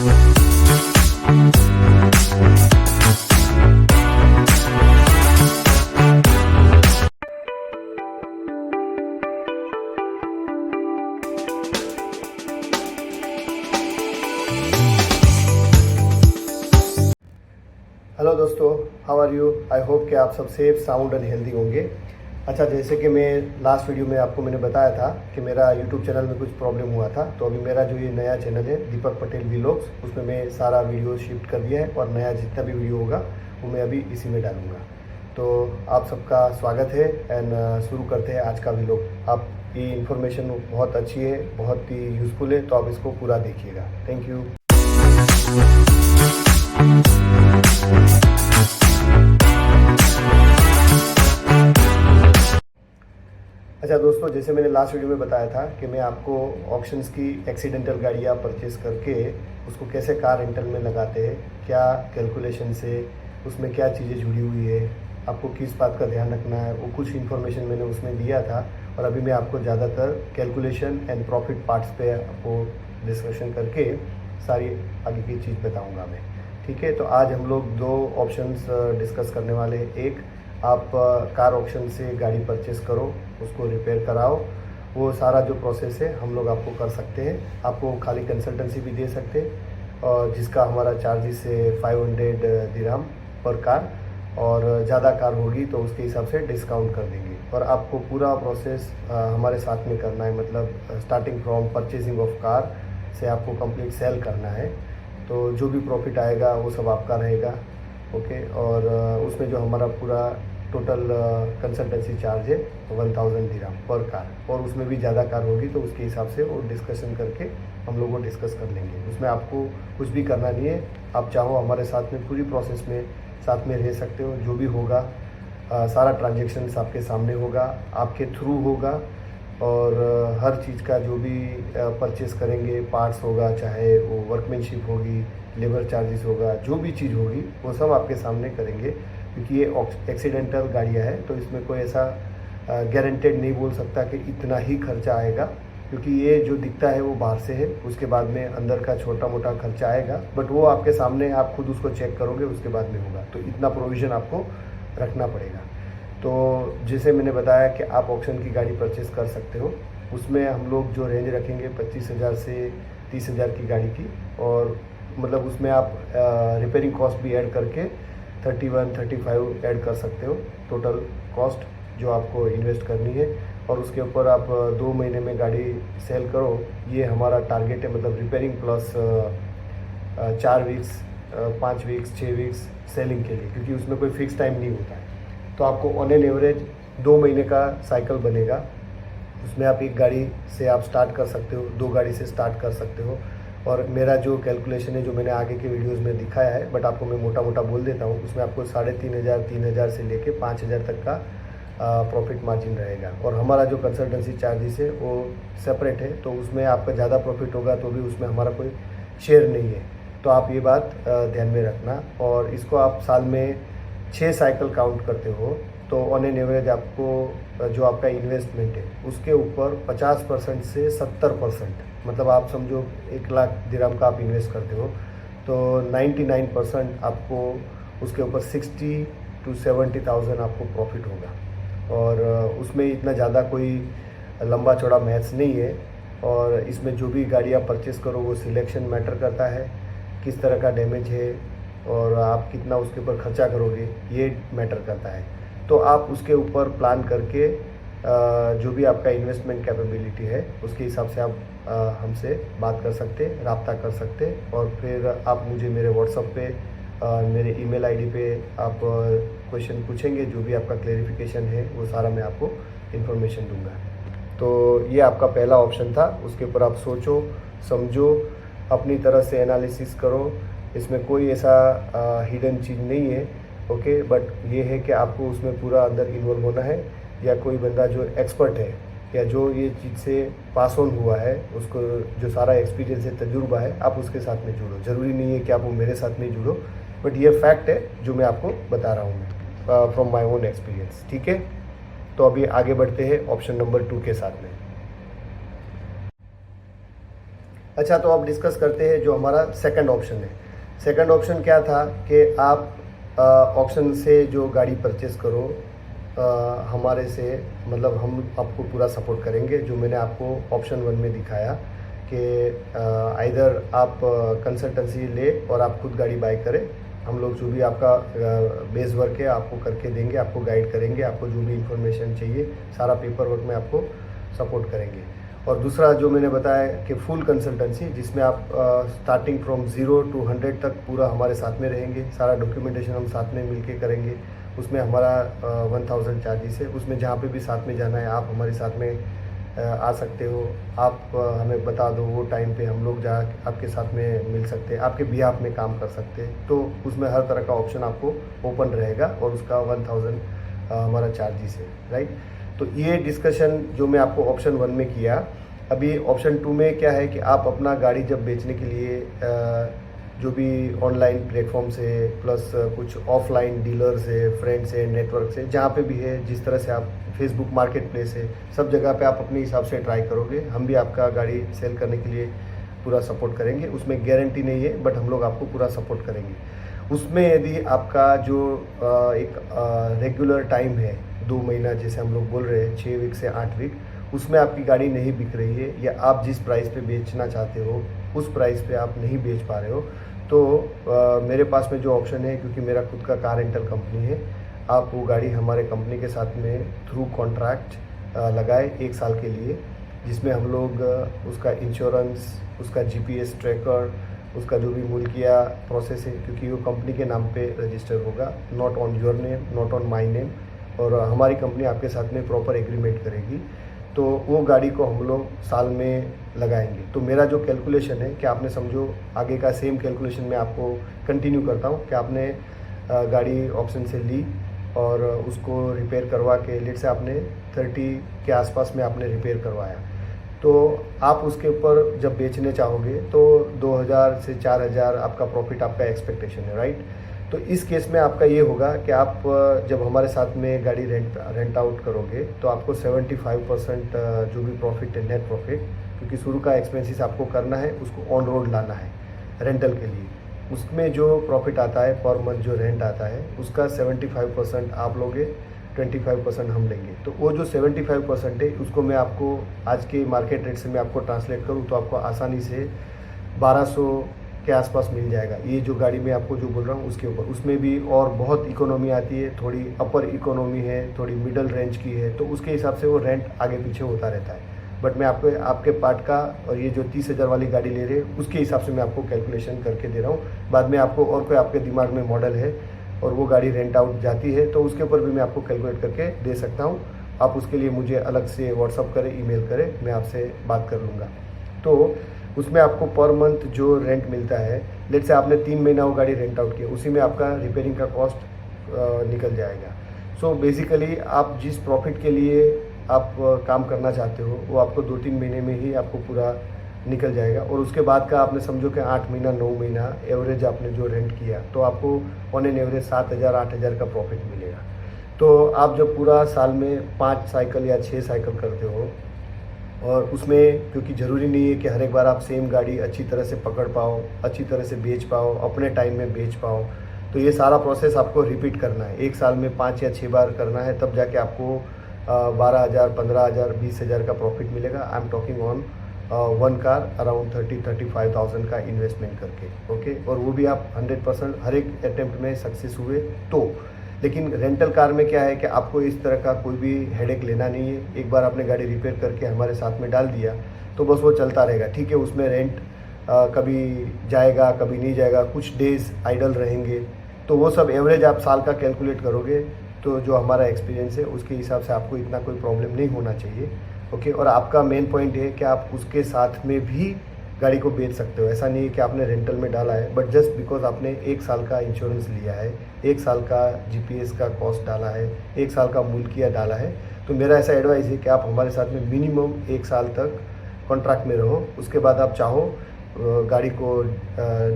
Hello दोस्तों, how are you? I hope कि आप सब सेफ, साउंड एंड हेल्दी होंगे। अच्छा, जैसे कि मैं लास्ट वीडियो में आपको मैंने बताया था कि मेरा यूट्यूब चैनल में कुछ प्रॉब्लम हुआ था, तो अभी मेरा जो ये नया चैनल है दीपक पटेल व्लॉग्स, उसमें मैं सारा वीडियो शिफ्ट कर दिया है और नया जितना भी वीडियो होगा वो मैं अभी इसी में डालूँगा। तो आप सबका स्वागत है एंड शुरू करते हैं आज का व्लॉग। आप ये इन्फॉर्मेशन बहुत अच्छी है, बहुत ही यूज़फुल है, तो आप इसको पूरा देखिएगा। Thank you. अच्छा दोस्तों, जैसे मैंने लास्ट वीडियो में बताया था कि मैं आपको ऑक्शंस की एक्सीडेंटल गाड़ियाँ परचेस करके उसको कैसे कार रेंटल में लगाते हैं, क्या कैलकुलेशन से, उसमें क्या चीज़ें जुड़ी हुई है, आपको किस बात का ध्यान रखना है, वो कुछ इन्फॉर्मेशन मैंने उसमें दिया था। और अभी मैं आपको ज़्यादातर कैलकुलेशन एंड प्रॉफिट पार्ट्स पे आपको डिस्कशन करके सारी आगे की चीज़ बताऊँगा मैं। ठीक है, तो आज हम लोग दो ऑप्शंस डिस्कस करने वाले हैं। एक, आप कार ऑक्शन से गाड़ी परचेस करो, उसको रिपेयर कराओ, वो सारा जो प्रोसेस है हम लोग आपको कर सकते हैं। आपको खाली कंसल्टेंसी भी दे सकते हैं और जिसका हमारा चार्जेस है 500 दिरहम पर कार, और ज़्यादा कार होगी तो उसके हिसाब से डिस्काउंट कर देंगे। और आपको पूरा प्रोसेस हमारे साथ में करना है, मतलब starting from purchasing of car से आपको कंप्लीट सेल करना है। तो जो भी प्रॉफिट आएगा वो सब आपका रहेगा। ओके, और उसमें जो हमारा पूरा टोटल कंसल्टेंसी चार्ज है 1000 दिरहम पर कार, और उसमें भी ज़्यादा कार होगी तो उसके हिसाब से वो डिस्कशन करके हम लोग वो डिस्कस कर लेंगे। उसमें आपको कुछ भी करना नहीं है। आप चाहो हमारे साथ में पूरी प्रोसेस में साथ में रह सकते हो। जो भी होगा सारा ट्रांजेक्शन्स आपके सामने होगा, आपके थ्रू होगा, और हर चीज़ का जो भी परचेस करेंगे, पार्ट्स होगा, चाहे वो वर्कमैनशिप होगी, लेबर चार्जेस होगा, जो भी चीज़ होगी वो सब आपके सामने करेंगे। क्योंकि ये एक्सीडेंटल गाड़ियाँ हैं तो इसमें कोई ऐसा गारंटेड नहीं बोल सकता कि इतना ही खर्चा आएगा, क्योंकि ये जो दिखता है वो बाहर से है, उसके बाद में अंदर का छोटा मोटा खर्चा आएगा, बट वो आपके सामने, आप खुद उसको चेक करोगे उसके बाद में होगा। तो इतना प्रोविज़न आपको रखना पड़ेगा। तो जैसे मैंने बताया कि आप ऑक्शन की गाड़ी परचेस कर सकते हो, उसमें हम लोग जो रेंज रखेंगे 25,000 से 30,000 की गाड़ी की, और मतलब उसमें आप रिपेयरिंग कॉस्ट भी ऐड करके 31-35 ऐड कर सकते हो, टोटल कॉस्ट जो आपको इन्वेस्ट करनी है। और उसके ऊपर आप 2 महीने में गाड़ी सेल करो, ये हमारा टारगेट है। मतलब repairing plus 4 weeks, 5 weeks, 6 weeks selling के लिए, क्योंकि उसमें कोई फिक्स टाइम नहीं होता है। तो आपको ऑन एन एवरेज 2 महीने का साइकिल बनेगा। उसमें आप एक गाड़ी से आप स्टार्ट कर सकते हो, 2 गाड़ी से स्टार्ट कर सकते हो। और मेरा जो कैलकुलेशन है, जो मैंने आगे के वीडियोस में दिखाया है, बट आपको मैं मोटा मोटा बोल देता हूँ, उसमें आपको 3,500 3,000 से लेके 5,000 तक का प्रॉफिट मार्जिन रहेगा। और हमारा जो कंसल्टेंसी चार्जेस है वो सेपरेट है, तो उसमें आपका ज़्यादा प्रॉफिट होगा तो भी उसमें हमारा कोई शेयर नहीं है। तो आप ये बात ध्यान में रखना। और इसको आप साल में 6 साइकिल काउंट करते हो तो ऑन एन एवरेज आपको जो आपका इन्वेस्टमेंट है उसके ऊपर 50% से 70%, मतलब आप समझो 1 लाख दिरहम का आप इन्वेस्ट करते हो तो 99% आपको उसके ऊपर 60 to 70,000 आपको प्रॉफिट होगा। और उसमें इतना ज़्यादा कोई लंबा चौड़ा मैथ्स नहीं है। और इसमें जो भी गाड़ियाँ परचेस करो वो सिलेक्शन मैटर करता है, किस तरह का डैमेज है और आप कितना उसके ऊपर खर्चा करोगे ये मैटर करता है। तो आप उसके ऊपर प्लान करके जो भी आपका इन्वेस्टमेंट कैपेबिलिटी है उसके हिसाब से आप हमसे बात कर सकते, राब्ता कर सकते। और फिर आप मुझे मेरे व्हाट्सएप पे मेरे ईमेल आईडी पे आप क्वेश्चन पूछेंगे, जो भी आपका क्लेरिफिकेशन है वो सारा मैं आपको इन्फॉर्मेशन दूंगा। तो ये आपका पहला ऑप्शन था, उसके ऊपर आप सोचो, समझो, अपनी तरह से एनालिसिस करो। इसमें कोई ऐसा हिडन चीज़ नहीं है। ओके, बट ये है कि आपको उसमें पूरा अंदर इन्वॉल्व होना है, या कोई बंदा जो एक्सपर्ट है या जो ये चीज़ से पास ऑन हुआ है, उसको जो सारा एक्सपीरियंस है, तजुर्बा है, आप उसके साथ में जुड़ो। ज़रूरी नहीं है कि आप वो मेरे साथ में जुड़ो, बट ये फैक्ट है जो मैं आपको बता रहा हूँ फ्रॉम माय ओन एक्सपीरियंस। ठीक है, तो अभी आगे बढ़ते हैं ऑप्शन नंबर 2 के साथ में। अच्छा, तो अब डिस्कस करते हैं जो हमारा सेकंड ऑप्शन है। सेकंड ऑप्शन क्या था कि आप ऑप्शन से जो गाड़ी परचेस करो हमारे से, मतलब हम आपको पूरा सपोर्ट करेंगे। जो मैंने आपको ऑप्शन 1 में दिखाया कि आइदर आप कंसल्टेंसी ले और आप खुद गाड़ी बाय करें, हम लोग जो भी आपका बेस वर्क है आपको करके देंगे, आपको गाइड करेंगे, आपको जो भी इंफॉर्मेशन चाहिए सारा पेपर वर्क में आपको सपोर्ट करेंगे। और दूसरा जो मैंने बताया कि फुल कंसल्टेंसी, जिसमें आप स्टार्टिंग फ्रॉम 0 to 100 तक पूरा हमारे साथ में रहेंगे, सारा डॉक्यूमेंटेशन हम साथ में मिलके करेंगे। उसमें हमारा 1000 चार्जेस है, उसमें जहाँ पे भी साथ में जाना है आप हमारे साथ में आ सकते हो। आप हमें बता दो, वो टाइम पे हम लोग जहाँ आपके साथ में मिल सकते हैं, आपके बिहाफ में काम कर सकते हैं। तो उसमें हर तरह का ऑप्शन आपको ओपन रहेगा और उसका 1000 हमारा चार्जेस है, राइट। तो ये डिस्कशन जो मैं आपको ऑप्शन 1 में किया, अभी ऑप्शन 2 में क्या है कि आप अपना गाड़ी जब बेचने के लिए जो भी ऑनलाइन प्लेटफॉर्म से प्लस कुछ ऑफलाइन डीलर से, फ्रेंड से, नेटवर्क से, जहाँ पे भी है, जिस तरह से आप फेसबुक मार्केट प्लेस है, सब जगह पे आप अपने हिसाब से ट्राई करोगे। हम भी आपका गाड़ी सेल करने के लिए पूरा सपोर्ट करेंगे, उसमें गारंटी नहीं है बट हम लोग आपको पूरा सपोर्ट करेंगे। उसमें यदि आपका जो एक रेगुलर टाइम है 2 महीना जैसे हम लोग बोल रहे हैं, 6 वीक से 8 वीक, उसमें आपकी गाड़ी नहीं बिक रही है या आप जिस प्राइस पे बेचना चाहते हो उस प्राइस पे आप नहीं बेच पा रहे हो, तो मेरे पास में जो ऑप्शन है, क्योंकि मेरा खुद का कार रेंटल कंपनी है, आप वो गाड़ी हमारे कंपनी के साथ में थ्रू कॉन्ट्रैक्ट लगाए 1 साल के लिए, जिसमें हम लोग उसका इंश्योरेंस, उसका जीपीएस ट्रैकर, उसका जो भी मुल्किया प्रोसेस है, क्योंकि वो कंपनी के नाम पे रजिस्टर होगा, not on your name, not on my name, और हमारी कंपनी आपके साथ में प्रॉपर एग्रीमेंट करेगी। तो वो गाड़ी को हम लोग साल में लगाएंगे। तो मेरा जो कैलकुलेशन है कि आपने समझो, आगे का सेम कैलकुलेशन मैं आपको कंटिन्यू करता हूँ कि आपने गाड़ी ऑप्शन से ली और उसको रिपेयर करवा के, लेट से आपने 30 के आसपास में आपने रिपेयर करवाया, तो आप उसके ऊपर जब बेचने चाहोगे तो 2000 से 4000 आपका प्रॉफिट, आपका एक्सपेक्टेशन है, राइट। तो इस केस में आपका ये होगा कि आप जब हमारे साथ में गाड़ी रेंट आउट करोगे तो आपको 75% जो भी प्रॉफिट है, नेट प्रॉफिट, क्योंकि शुरू का एक्सपेंसेस आपको करना है, उसको ऑन रोड लाना है रेंटल के लिए, उसमें जो प्रॉफिट आता है पर मंथ, जो रेंट आता है, उसका 75% आप लोगे, 25% हम लेंगे। तो वो जो 75% है उसको मैं आपको आज के मार्केट रेट से मैं आपको ट्रांसलेट करूँ तो आपको आसानी से 1200 के आसपास मिल जाएगा। ये जो गाड़ी मैं आपको जो बोल रहा हूँ उसके ऊपर, उसमें भी और बहुत इकोनॉमी आती है, थोड़ी अपर इकोनॉमी है, थोड़ी मिडल रेंज की है, तो उसके हिसाब से वो रेंट आगे पीछे होता रहता है। बट मैं आपको आपके पार्ट का, और ये जो 30,000 वाली गाड़ी ले रहे हैं उसके हिसाब से मैं आपको कैलकुलेशन करके दे रहा हूँ। बाद में आपको और कोई आपके दिमाग में मॉडल है और वो गाड़ी रेंट आउट जाती है तो उसके ऊपर भी मैं आपको कैलकुलेट करके दे सकता हूँ। आप उसके लिए मुझे अलग से व्हाट्सअप करें, ईमेल करें, मैं आपसे बात कर लूँगा। तो उसमें आपको पर मंथ जो रेंट मिलता है, लेट से आपने 3 महीना वो गाड़ी रेंट आउट किया, उसी में आपका रिपेयरिंग का कॉस्ट निकल जाएगा। सो बेसिकली आप जिस प्रॉफिट के लिए आप काम करना चाहते हो वो आपको 2-3 महीने में ही आपको पूरा निकल जाएगा। और उसके बाद का आपने समझो कि 8 महीना 9 महीना एवरेज आपने जो रेंट किया तो आपको ऑन एन एवरेज 7,000-8,000 का प्रॉफिट मिलेगा। तो आप जब पूरा साल में 5 साइकिल या 6 साइकिल करते हो, और उसमें क्योंकि ज़रूरी नहीं है कि हर एक बार आप सेम गाड़ी अच्छी तरह से पकड़ पाओ, अच्छी तरह से बेच पाओ, अपने टाइम में बेच पाओ, तो ये सारा प्रोसेस आपको रिपीट करना है। 1 साल में 5 या 6 बार करना है, तब जाके आपको 12,000, 15,000, 20,000 का प्रॉफिट मिलेगा। I am talking on 1 car around 30-35,000 का इन्वेस्टमेंट करके, ओके। और वो भी आप 100% हर एक अटेम्प्ट में सक्सेस हुए तो। लेकिन रेंटल कार में क्या है कि आपको इस तरह का कोई भी हेडेक लेना नहीं है। एक बार आपने गाड़ी रिपेयर करके हमारे साथ में डाल दिया तो बस वो चलता रहेगा, ठीक है। उसमें रेंट कभी जाएगा, कभी नहीं जाएगा, कुछ डेज आइडल रहेंगे, तो वो सब एवरेज आप साल का कैलकुलेट करोगे तो जो हमारा एक्सपीरियंस है उसके हिसाब से आपको इतना कोई प्रॉब्लम नहीं होना चाहिए, ओके। और आपका मेन पॉइंट है कि आप उसके साथ में भी गाड़ी को बेच सकते हो। ऐसा नहीं है कि आपने रेंटल में डाला है, बट जस्ट बिकॉज आपने 1 साल का इंश्योरेंस लिया है, 1 साल का जीपीएस का कॉस्ट डाला है, 1 साल का मुल्किया डाला है, तो मेरा ऐसा एडवाइस है कि आप हमारे साथ में मिनिमम 1 साल तक कॉन्ट्रैक्ट में रहो। उसके बाद आप चाहो गाड़ी को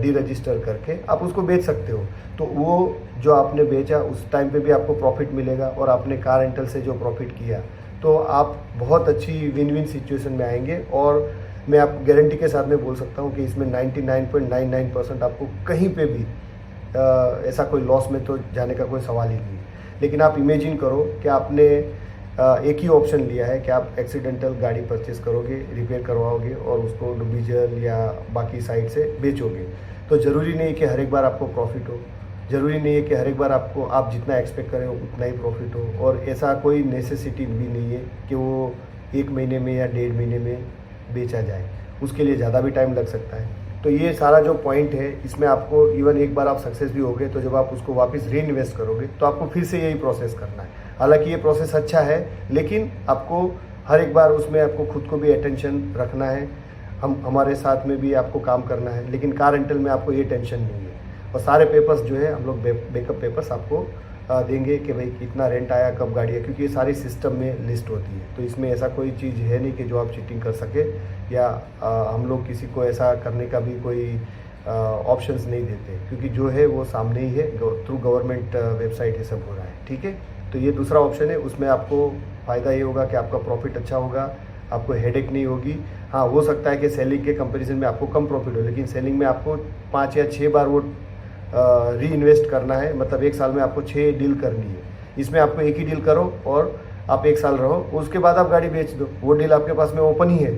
डी रजिस्टर करके आप उसको बेच सकते हो। तो वो जो आपने बेचा उस टाइम पे भी आपको प्रॉफिट मिलेगा, और आपने कार रेंटल से जो प्रॉफिट किया तो आप बहुत अच्छी विन विन सिचुएशन में आएंगे। और मैं आप गारंटी के साथ में बोल सकता हूँ कि इसमें 99.99% आपको कहीं पे भी ऐसा कोई लॉस में तो जाने का कोई सवाल ही नहीं है। लेकिन आप इमेजिन करो कि आपने एक ही ऑप्शन लिया है कि आप एक्सीडेंटल गाड़ी परचेस करोगे, रिपेयर करवाओगे और उसको डीजल या बाकी साइड से बेचोगे। तो ज़रूरी नहीं है कि हर एक बार आपको प्रॉफिट हो, ज़रूरी नहीं है कि हर एक बार आपको आप जितना एक्सपेक्ट करें उतना ही प्रॉफिट हो, और ऐसा कोई नेसेसिटी भी नहीं है कि वो 1 महीने में या 1.5 महीने में बेचा जाए, उसके लिए ज़्यादा भी टाइम लग सकता है। तो ये सारा जो पॉइंट है इसमें आपको इवन एक बार आप सक्सेस भी हो गए तो जब आप उसको वापस री इन्वेस्ट करोगे तो आपको फिर से यही प्रोसेस करना है। हालांकि ये प्रोसेस अच्छा है, लेकिन आपको हर एक बार उसमें आपको खुद को भी अटेंशन रखना है, हमारे साथ में भी आपको काम करना है। लेकिन कार रेंटल में आपको ये टेंशन नहीं है, और सारे पेपर्स जो है हम लोग बैकअप पेपर्स आपको देंगे कि भाई कितना रेंट आया, कब गाड़ी है, क्योंकि ये सारी सिस्टम में लिस्ट होती है। तो इसमें ऐसा कोई चीज़ है नहीं कि जो आप चीटिंग कर सके, या हम लोग किसी को ऐसा करने का भी कोई ऑप्शंस नहीं देते, क्योंकि जो है वो सामने ही है, थ्रू गवर्नमेंट वेबसाइट ये सब हो रहा है। ठीक है, तो ये दूसरा ऑप्शन है, उसमें आपको फ़ायदा ये होगा कि आपका प्रॉफिट अच्छा होगा, आपको हेडेक नहीं होगी। हाँ, हो सकता है कि सेलिंग के कंपैरिजन में आपको कम प्रॉफिट हो, लेकिन सेलिंग में आपको 5 या 6 बार वो री इन्वेस्ट करना है, मतलब 1 साल में आपको 6 डील करनी है। इसमें आपको एक ही डील करो और आप 1 साल रहो, उसके बाद आप गाड़ी बेच दो, वो डील आपके पास में ओपन ही है।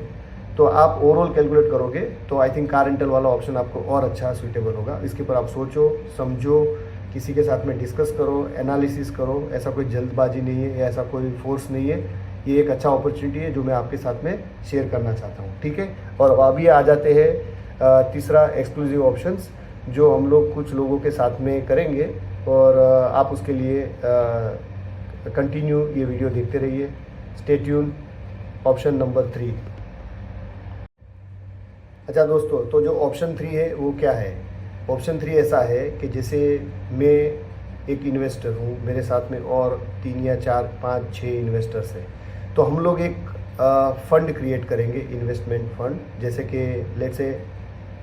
तो आप ओवरऑल कैलकुलेट करोगे तो आई थिंक कार रेंटल वाला ऑप्शन आपको और अच्छा सूटेबल होगा। इसके ऊपर आप सोचो, समझो, किसी के साथ में डिस्कस करो, एनालिसिस करो। ऐसा कोई जल्दबाजी नहीं है या ऐसा कोई फोर्स नहीं है, ये एक अच्छा अपॉर्चुनिटी है जो मैं आपके साथ में शेयर करना चाहता हूँ। ठीक है, और अभी आ जाते हैं तीसरा एक्सक्लूसिव ऑप्शंस जो हम लोग कुछ लोगों के साथ में करेंगे, और आप उसके लिए कंटिन्यू ये वीडियो देखते रहिए। Stay tune. Option number 3। अच्छा दोस्तों, तो जो ऑप्शन 3 है वो क्या है? ऑप्शन 3 ऐसा है कि जैसे मैं एक इन्वेस्टर हूँ, मेरे साथ में और 3 या 4, 5, 6 इन्वेस्टर्स हैं, तो हम लोग एक फ़ंड क्रिएट करेंगे, इन्वेस्टमेंट फ़ंड, जैसे कि लेट्स से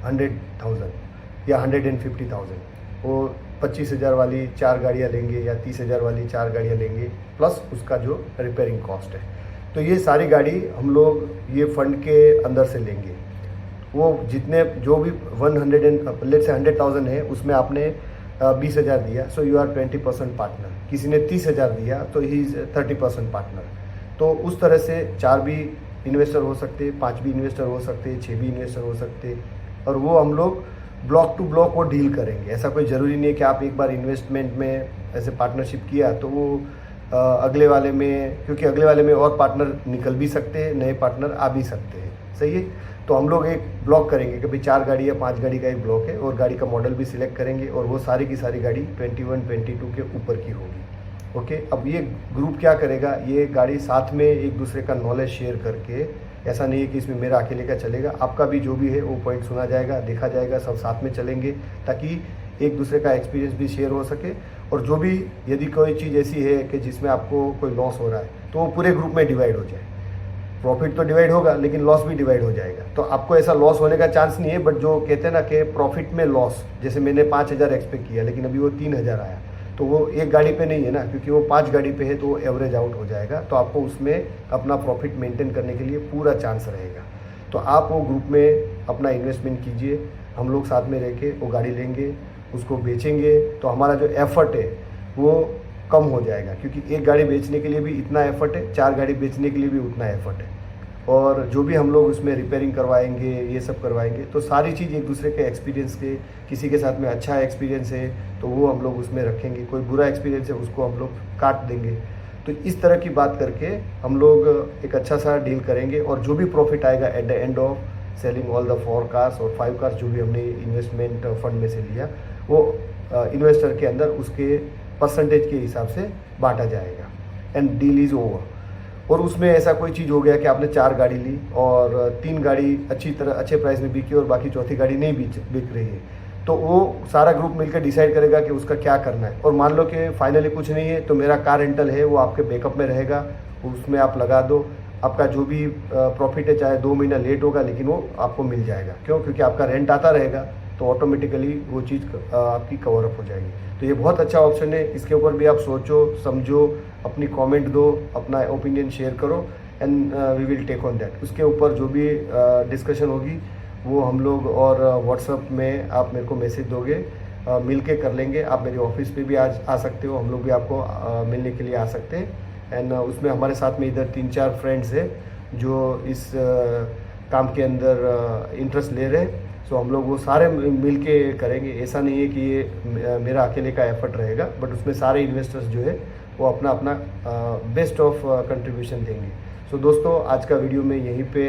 100,000 या 150,000, वो 25,000 वाली 4 गाड़ियाँ लेंगे या 30,000 वाली 4 गाड़ियाँ लेंगे, प्लस उसका जो रिपेयरिंग कॉस्ट है। तो ये सारी गाड़ी हम लोग ये फंड के अंदर से लेंगे। वो जितने जो भी 100,000 है उसमें आपने 20,000 दिया, सो यू आर 20% पार्टनर। किसी ने 30,000 दिया तो ही इज़ 30% पार्टनर। तो उस तरह से 4 भी इन्वेस्टर हो सकते, 5 भी इन्वेस्टर हो सकते, 6 भी इन्वेस्टर हो सकते, और वो हम लोग ब्लॉक टू ब्लॉक वो डील करेंगे। ऐसा कोई ज़रूरी नहीं है कि आप एक बार इन्वेस्टमेंट में ऐसे पार्टनरशिप किया तो वो अगले वाले में, क्योंकि अगले वाले में और पार्टनर निकल भी सकते हैं, नए पार्टनर आ भी सकते हैं। सही है, तो हम लोग एक ब्लॉक करेंगे कि भाई 4 गाड़ी या 5 गाड़ी का एक ब्लॉक है, और गाड़ी का मॉडल भी सिलेक्ट करेंगे, और वो सारी की सारी गाड़ी 21, 22 के ऊपर की होगी। ओके, अब ये ग्रुप क्या करेगा, ये गाड़ी साथ में एक दूसरे का नॉलेज शेयर करके, ऐसा नहीं है कि इसमें मेरा अकेले का चलेगा, आपका भी जो भी है वो पॉइंट सुना जाएगा, देखा जाएगा, सब साथ में चलेंगे, ताकि एक दूसरे का एक्सपीरियंस भी शेयर हो सके। और जो भी यदि कोई चीज़ ऐसी है कि जिसमें आपको कोई लॉस हो रहा है तो वो पूरे ग्रुप में डिवाइड हो जाए। प्रॉफिट तो डिवाइड होगा लेकिन लॉस भी डिवाइड हो जाएगा, तो आपको ऐसा लॉस होने का चांस नहीं है। बट जो कहते हैं ना कि प्रॉफिट में लॉस, जैसे मैंने 5,000 एक्सपेक्ट किया लेकिन अभी वो 3,000 आया, तो वो एक गाड़ी पे नहीं है ना, क्योंकि वो 5 गाड़ी पे है, तो वो एवरेज आउट हो जाएगा। तो आपको उसमें अपना प्रॉफिट मेंटेन करने के लिए पूरा चांस रहेगा। तो आप वो ग्रुप में अपना इन्वेस्टमेंट कीजिए, हम लोग साथ में रह के वो गाड़ी लेंगे, उसको बेचेंगे, तो हमारा जो एफर्ट है वो कम हो जाएगा, क्योंकि एक गाड़ी बेचने के लिए भी इतना एफर्ट है, 4 गाड़ी बेचने के लिए भी उतना एफर्ट है। और जो भी हम लोग उसमें रिपेयरिंग करवाएंगे, ये सब करवाएंगे, तो सारी चीज़ एक दूसरे के एक्सपीरियंस के, किसी के साथ में अच्छा एक्सपीरियंस है तो वो हम लोग उसमें रखेंगे, कोई बुरा एक्सपीरियंस है उसको हम लोग काट देंगे। तो इस तरह की बात करके हम लोग एक अच्छा सा डील करेंगे, और जो भी प्रॉफिट आएगा at the end of selling all the 4 cars और 5 कार्स जो भी हमने इन्वेस्टमेंट फंड में से लिया, वो इन्वेस्टर के अंदर उसके परसेंटेज के हिसाब से बांटा जाएगा, एंड डील इज़ ओवर। और उसमें ऐसा कोई चीज़ हो गया कि आपने 4 गाड़ी ली और 3 गाड़ी अच्छी तरह अच्छे प्राइस में बिकी और बाकी चौथी गाड़ी नहीं बिक रही है, तो वो सारा ग्रुप मिलकर डिसाइड करेगा कि उसका क्या करना है। और मान लो कि फाइनली कुछ नहीं है, तो मेरा कार रेंटल है वो आपके बैकअप में रहेगा, उसमें आप लगा दो, आपका जो भी प्रॉफिट है चाहे 2 महीना लेट होगा लेकिन वो आपको मिल जाएगा। क्यों? क्योंकि आपका रेंट आता रहेगा, तो ऑटोमेटिकली वो चीज़ आपकी कवर अप हो जाएगी। तो ये बहुत अच्छा ऑप्शन है, इसके ऊपर भी आप सोचो, समझो, अपनी कमेंट दो, अपना ओपिनियन शेयर करो, and we will take on that. उसके ऊपर जो भी डिस्कशन होगी वो हम लोग, और व्हाट्सअप में आप मेरे को मैसेज दोगे, मिल के कर लेंगे। आप मेरे ऑफिस पे भी आज आ सकते हो, हम लोग भी आपको मिलने के लिए आ सकते हैं। एंड उसमें हमारे साथ में इधर 3-4 फ्रेंड्स हैं जो इस काम के अंदर इंटरेस्ट ले रहे हैं। सो हम लोग वो सारे मिल के करेंगे। ऐसा नहीं है कि ये मेरा अकेले का एफर्ट रहेगा, बट उसमें सारे इन्वेस्टर्स जो है वो अपना अपना बेस्ट ऑफ कंट्रीब्यूशन देंगे। सो दोस्तों, आज का वीडियो मैं यहीं पे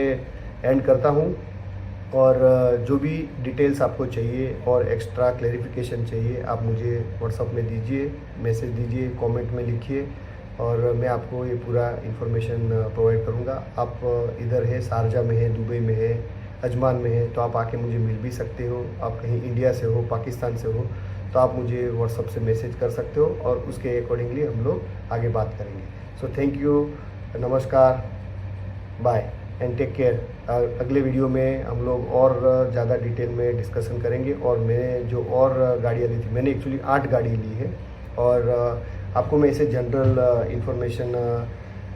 एंड करता हूँ, और जो भी डिटेल्स आपको चाहिए और एक्स्ट्रा क्लैरिफिकेशन चाहिए आप मुझे व्हाट्सअप में दीजिए, मैसेज दीजिए, कमेंट में लिखिए, और मैं आपको ये पूरा इन्फॉर्मेशन प्रोवाइड करूँगा। आप इधर है, शारजा में है, दुबई में है, अजमान में है, तो आप आके मुझे मिल भी सकते हो। आप कहीं इंडिया से हो, पाकिस्तान से हो, तो आप मुझे व्हाट्सअप से मैसेज कर सकते हो, और उसके अकॉर्डिंगली हम लोग आगे बात करेंगे। सो थैंक यू, नमस्कार, बाय एंड टेक केयर। अगले वीडियो में हम लोग और ज़्यादा डिटेल में डिस्कशन करेंगे। और मैंने जो और गाड़ियाँ ली थी, मैंने एक्चुअली 8 गाड़ी ली है, और आपको मैं ऐसे जनरल इंफॉर्मेशन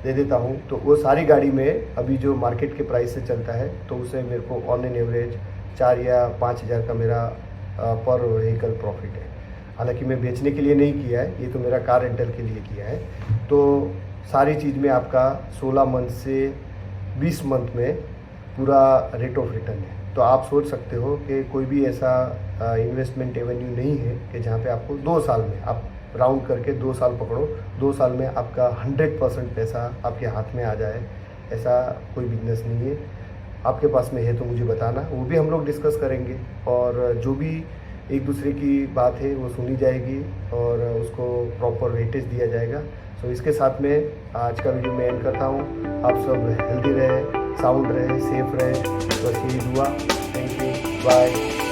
दे देता हूँ। तो वो सारी गाड़ी में अभी जो मार्केट के प्राइस से चलता है, तो उसे मेरे को ऑन एन एवरेज 4 या 5 हज़ार का मेरा पर व्हीकल प्रॉफिट है। हालांकि मैं बेचने के लिए नहीं किया है, ये तो मेरा कार रेंटल के लिए किया है। तो सारी चीज़ में आपका 16 मंथ से 20 मंथ में पूरा रेट ऑफ रिटर्न है। तो आप सोच सकते हो कि कोई भी ऐसा इन्वेस्टमेंट एवेन्यू नहीं है कि जहाँ पे आपको 2 साल में, आप राउंड करके 2 साल पकड़ो, 2 साल में आपका 100% पैसा आपके हाथ में आ जाए। ऐसा कोई बिजनेस नहीं है। आपके पास में है तो मुझे बताना, वो भी हम लोग डिस्कस करेंगे, और जो भी एक दूसरे की बात है वो सुनी जाएगी और उसको प्रॉपर वेटेज दिया जाएगा। सो इसके साथ में आज का वीडियो मैं एंड करता हूँ। आप सब हेल्दी रहे, साउंड रहे, सेफ रहे, बस यही दुआ। Thank you, bye.